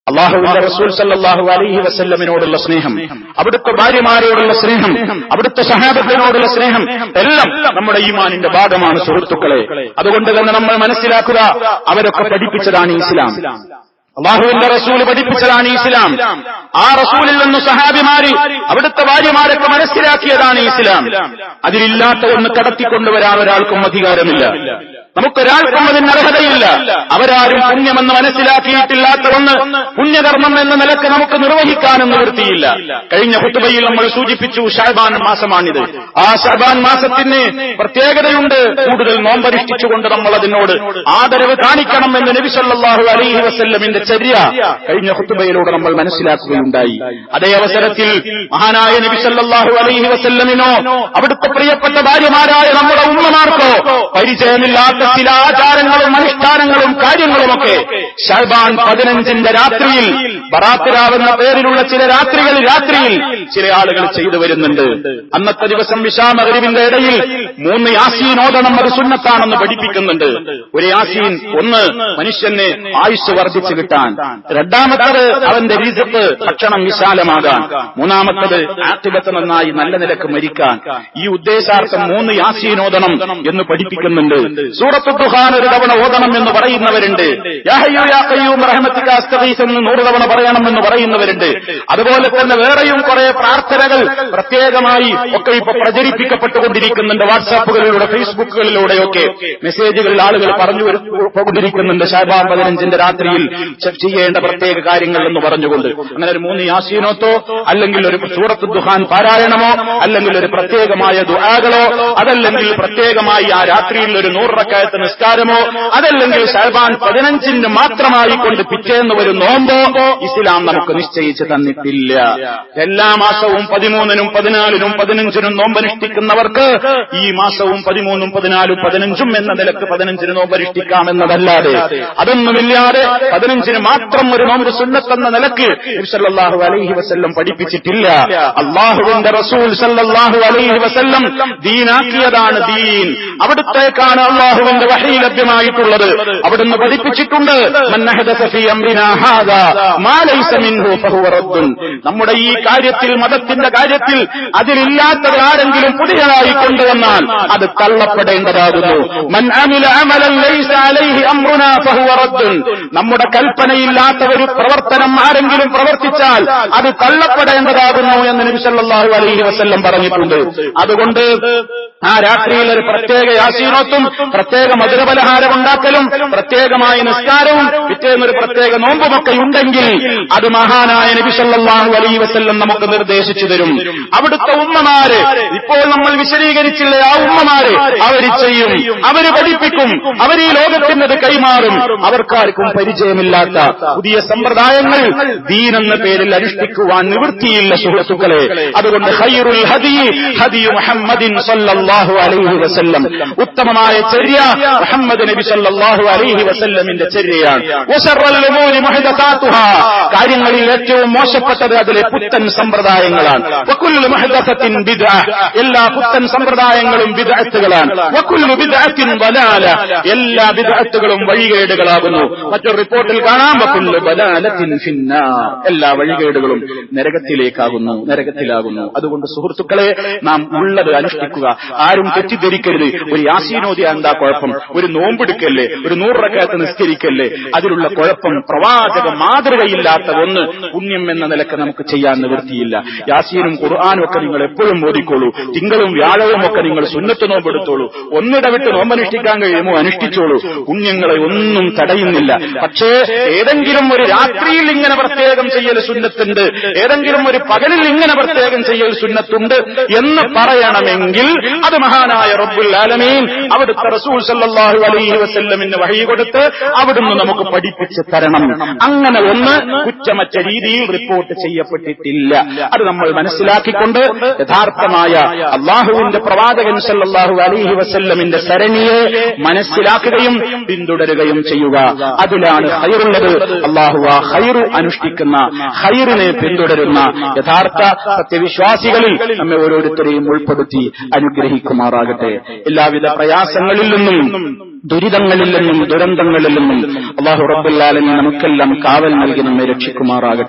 അല്ലാഹുവിന്റെ റസൂൽ സല്ലല്ലാഹു അലൈഹി വസല്ലമിനോടുള്ള സ്നേഹം, അവിടുത്തെ ഭാര്യമാരോടുള്ള സ്നേഹം, അവിടുത്തെ സഹാബത്തിനോടുള്ള സ്നേഹം എല്ലാം നമ്മുടെ ഈമാനിന്റെ ഭാഗമാണ് സുഹൃത്തുക്കളെ. അതുകൊണ്ട് തന്നെ നമ്മൾ മനസ്സിലാക്കുക, അവരൊക്കെ പഠിപ്പിച്ചതാണ് ഇസ്ലാം. അല്ലാഹുവിന്റെ റസൂൽ പഠിപ്പിച്ചതാണ് ഇസ്ലാം. ആ റസൂലിൽ നിന്ന് സഹാബിമാര് അവിടുത്തെ ഭാര്യമാരൊക്കെ മനസ്സിലാക്കിയതാണ് ഇസ്ലാം. അതിലില്ലാത്ത ഒന്ന് കടത്തിക്കൊണ്ടുവരാൻ ഒരാൾക്കും അധികാരമില്ല, നമുക്കൊരാൾക്കും അതിന് അർഹതയില്ല. അവരാരും പുണ്യമെന്ന് മനസ്സിലാക്കിയിട്ടില്ലാത്ത ഒന്ന് പുണ്യകർമ്മം എന്ന നിലക്ക് നമുക്ക് നിർവഹിക്കാനും നിവൃത്തിയില്ല. കഴിഞ്ഞ ഖുതുബയിൽ നമ്മൾ സൂചിപ്പിച്ചു, ശഅബാൻ മാസമാണിത്. ആ ശഅബാൻ മാസത്തിന് പ്രത്യേകതയുണ്ട്. കൂടുതൽ നോമ്പനുഷ്ഠിച്ചുകൊണ്ട് നമ്മൾ അതിനോട് ആദരവ് കാണിക്കണം എന്ന് നബി സല്ലല്ലാഹു അലൈഹി വസല്ലമിന്റെ ചര്യ കഴിഞ്ഞ ഖുതുബയിലൂടെ നമ്മൾ മനസ്സിലാക്കുകയുണ്ടായി. അതേ അവസരത്തിൽ മഹാനായ നബി സല്ലല്ലാഹു അലൈഹി വസല്ലമിനോ അവിടുത്തെ പ്രിയപ്പെട്ട ഭാര്യമാരായ നമ്മുടെ ഉമ്മമാർക്കോ പരിചയമില്ലാത്ത ചില ആചാരങ്ങളും അനുഷ്ഠാനങ്ങളും കാര്യങ്ങളുമൊക്കെ ശഅബാൻ 15 രാത്രിയിൽ, ബറാത്ത് രാവെന്ന പേരിലുള്ള ചില രാത്രിയിൽ ചില ആളുകൾ ചെയ്തു വരുന്നുണ്ട്. അന്നത്തെ ദിവസം ഇശാ മഗ്രിബിന്റെ ഇടയിൽ 3 യാസീൻ ഓതണം, അത് സുന്നത്താണെന്ന് പഠിപ്പിക്കുന്നുണ്ട്. ഒരു യാസീൻ, ഒന്ന് മനുഷ്യന് ആയുസ് വർദ്ധിച്ചു കിട്ടാൻ, രണ്ടാമത്തത് അവന്റെ റിസ്ഖ് ഭക്ഷണം വിശാലമാകാൻ, മൂന്നാമത്തത് ആഖിബത്ത് നന്നായി നല്ല നിലക്ക് മരിക്കാൻ. ഈ ഉദ്ദേശാർത്ഥം 3 യാസീൻ ഓതണം എന്ന് പഠിപ്പിക്കുന്നുണ്ട്. സൂറത്തുൽ ദുഖാൻ ഒരു തവണ ഓതണം എന്ന് പറയുന്നവരുണ്ട്. യാ ഹയ്യു യാ ഖയ്യൂം റഹ്മതിക അസ്തഗീസ് എന്ന് 100 തവണ പറയണമെന്ന് പറയുന്നവരുണ്ട്. അതുപോലെ തന്നെ വേറെയും കുറെ പ്രാർത്ഥനകൾ പ്രത്യേകമായി ഒക്കെ ഇപ്പൊ പ്രചരിപ്പിക്കപ്പെട്ടുകൊണ്ടിരിക്കുന്നുണ്ട്. വാട്സാപ്പുകളിലൂടെ, ഫേസ്ബുക്കുകളിലൂടെയൊക്കെ മെസ്സേജുകളിൽ ആളുകൾ പറഞ്ഞു കൊണ്ടിരിക്കുന്നുണ്ട്. ശഅബാൻ 15 രാത്രിയിൽ ചെയ്യേണ്ട പ്രത്യേക കാര്യങ്ങൾ എന്ന് പറഞ്ഞുകൊണ്ട്. അങ്ങനെ ഒരു 3 യാസീനോത്തോ, അല്ലെങ്കിൽ ഒരു സൂറത്തുൽ ദുഖാൻ പാരായണമോ, അല്ലെങ്കിൽ ഒരു പ്രത്യേകമായ ദുആകളോ, അതല്ലെങ്കിൽ പ്രത്യേകമായി ആ രാത്രിയിൽ ഒരു 100 റക്അത്ത് നിസ്കാരമോ, അതല്ലെങ്കിൽ ശഅബാൻ 15 മാത്രമായി കൊണ്ട് പിറ്റേന്ന് ഒരു നോമ്പോ ഇസ്ലാം നമുക്ക് നിശ്ചയിച്ചു തന്നിട്ടില്ല. എല്ലാ മാസവും 13-നും 14-നും 15-നും നോമ്പനുഷ്ഠിക്കുന്നവർക്ക് ഈ മാസവും 13-ഉം 14-ഉം 15-ഉം എന്ന നിലക്ക് 15-ന് നോമ്പനുഷ്ഠിക്കാമെന്നതല്ലാതെ അതൊന്നുമില്ലാതെ 15-ന് മാത്രം ഒരു നോമ്പ് സുന്നത്തെന്ന നിലക്ക് നബി സല്ലല്ലാഹു അലൈഹി വസല്ലം പഠിപ്പിച്ചിട്ടില്ല. അല്ലാഹുവിന്റെ റസൂൽ സല്ലല്ലാഹു അലൈഹി വസല്ലം ദീനാക്കിയതാണ് ദീൻ. അവിടുത്തേക്കാണ് അല്ലാഹുവിന്റെ വഹി ലഭ്യമായിട്ടുള്ളത്. അവിടുന്ന് പഠിപ്പിച്ചിട്ടുണ്ട്, മൻ അഹദസ ഫീ അംരിനാ ഹാദാ മാ ലൈസ മിൻഹു ഫഹുവ റദ്ദുൻ. നമ്മുടെ ഈ കാര്യത്തിൽ, മതത്തിന്റെ കാര്യത്തിൽ അതിലില്ലാത്തത് ആരെങ്കിലും പുതിയതായി കൊണ്ടുവന്നാൽ അത് തള്ളപ്പെടേണ്ടതാകുന്നു. മൻ അമില അമലൻ ലൈസ അലൈഹി അംറുനാ ഫഹുവ റദ്ദുൻ. നമ്മുടെ കൽപ്പനയില്ലാത്ത ഒരു പ്രവർത്തനം ആരെങ്കിലും പ്രവർത്തിച്ചാൽ അത് തള്ളപ്പെടേണ്ടതാകുന്നു എന്ന് നബി സല്ലല്ലാഹു അലൈഹി വസല്ലം പറഞ്ഞിട്ടുണ്ട്. അതുകൊണ്ട് ആ രാത്രിയിൽ ഒരു പ്രത്യേക യാസീനോത്തും പ്രത്യേക മധുരപലഹാരം ഉണ്ടാക്കലും പ്രത്യേകമായ നിസ്കാരവും പിറ്റേന്നൊരു പ്രത്യേക നോമ്പുമൊക്കെ ഉണ്ടെങ്കിൽ അത് മഹാനായ നബി സല്ലല്ലാഹു അലൈഹി വസല്ലം നമുക്ക് നിർദ്ദേശിച്ചു തരും. അവിടുത്തെ ഉമ്മമാര്, ഇപ്പോൾ നമ്മൾ വിശദീകരിച്ചില്ലേ, ആ ഉമ്മമാര് അവര് ചെയ്യും, അവര് പഠിപ്പിക്കും, അവർ ഈ ലോകത്തിനത് കൈമാറും. അവർക്കാർക്കും പരിചയമില്ലാത്ത പുതിയ സമ്പ്രദായങ്ങൾ ദീനെന്ന പേരിൽ അനുഷ്ഠിക്കുവാൻ നിവൃത്തിയില്ല സുഹൃത്തുക്കളെ. അതുകൊണ്ട് ഖൈറുൽ ഹദി ഹദിയു മുഹമ്മദിൻ സല്ലല്ലാഹു അലൈഹി വസല്ലം, ഉത്തമമായ ചര്യ മുഹമ്മദ് നബി സല്ലല്ലാഹു അലൈഹി വസല്ലമിന്റെ ചര്യയാണ്. വശറൽ ഉമൂരി മുഹദസാതുഹാ, കാര്യങ്ങളിൽ ഏറ്റവും മോശപ്പെട്ടത് അതിലെ പുത്തൻ സമ്പ്രദായങ്ങളാണ്. വകുല്ലു മുഹദസത്തിൻ ബിദ്അ, എല്ലാ പുത്തൻ സമ്പ്രദായങ്ങളും ബിദ്അത്തുകളാണ്. വകുല്ലു ബിദ്അത്തിൻ ദലാല, എല്ലാ ബിദ്അത്തുകളും വഴികേടുകളാകുന്നു. മറ്റൊരു റിപ്പോർട്ടിൽ കാണാം, വകുല്ലു ദലാലത്തിൻ ഫിന്നാർ, എല്ലാ വഴികേടുകളും നരകത്തിലാകുന്നു. അതുകൊണ്ട് സുഹൃത്തുക്കളെ, നാം ഉള്ളത് അനുഷ്ഠിക്കുക. ആരും തെറ്റിദ്ധരിക്കരുത്, ഒരു യാസീനോദിയ എന്താ കുഴപ്പം, ഒരു നോമ്പെടുക്കല്ലേ, ഒരു 100 റക്അത്ത് നിസ്കരിക്കല്ലേ, അതിലുള്ള കുഴപ്പം പ്രവാചക മാതൃകയില്ലാത്ത ഒന്ന് പുണ്യം എന്ന നിലക്ക് നമുക്ക് ചെയ്യാൻ നിവൃത്തിയില്ല. യാസീനും ഖുർആനും ഒക്കെ നിങ്ങൾ എപ്പോഴും ഓതിക്കോളൂ. തിങ്കളും വ്യാഴവും ഒക്കെ നിങ്ങൾ സുന്നത്ത് നോമ്പെടുത്തോളൂ. ഒന്നിടവിട്ട് നോമ്പനുഷ്ഠിക്കാൻ കഴിയുമോ അനുഷ്ഠിച്ചോളൂ. പുണ്യങ്ങളെ ഒന്നും തടയുന്നില്ല. പക്ഷേ ഏതെങ്കിലും ഒരു രാത്രിയിൽ ഇങ്ങനെ പ്രത്യേകം ചെയ്യൽ സുന്നത്തുണ്ട്, ഏതെങ്കിലും ഒരു പകലിൽ ഇങ്ങനെ പ്രത്യേകം ചെയ്യൽ സുന്നത്തുണ്ട് എന്ന് പറയണമെങ്കിൽ അത് മഹാനായ റബ്ബുൽ ആലമീൻ അവിടുത്തെ റസൂൽ സല്ലല്ലാഹു അലൈഹി വസല്ലമിന് വഹി കൊടുത്ത് അവിടുന്ന് നമുക്ക് പഠിപ്പിച്ച് തരണം. അങ്ങനെ ഒന്ന് കുറ്റമറ്റ രീതിയിൽ റിപ്പോർട്ട് ചെയ്യപ്പെട്ടിട്ടില്ല. അത് നമ്മൾ മനസ്സിലാക്കിക്കൊണ്ട് യഥാർത്ഥമായ അല്ലാഹുവിന്റെ പ്രവാചകൻ സല്ലല്ലാഹു അലൈഹി വസല്ലമിന്റെ സരണിയെ മനസ്സിലാക്കുകയും പിന്തുടരുകയും ചെയ്യുക. അതിലാണ് ഖൈറുള്ളത്. അല്ലാഹു ആ ഖൈറ് അനുഷ്ഠിക്കുന്ന, ഖൈറിനെ പിന്തുടരുന്ന യഥാർത്ഥ സത്യവിശ്വാസികളിൽ നമ്മെ ഓരോരുത്തരെയും ഉൾപ്പെടുത്തി അനുഗ്രഹിക്കുമാറാകട്ടെ. എല്ലാവിധ പ്രയാസങ്ങളിൽ നിന്നും ദുരിതങ്ങളിൽ നിന്നും ദുരന്തങ്ങളിൽ നിന്നും അല്ലാഹു റബ്ബുൽ ആലമീൻ നമുക്കെല്ലാം കാവൽ നൽകി നമ്മെ രക്ഷിക്കുമാറാകട്ടെ.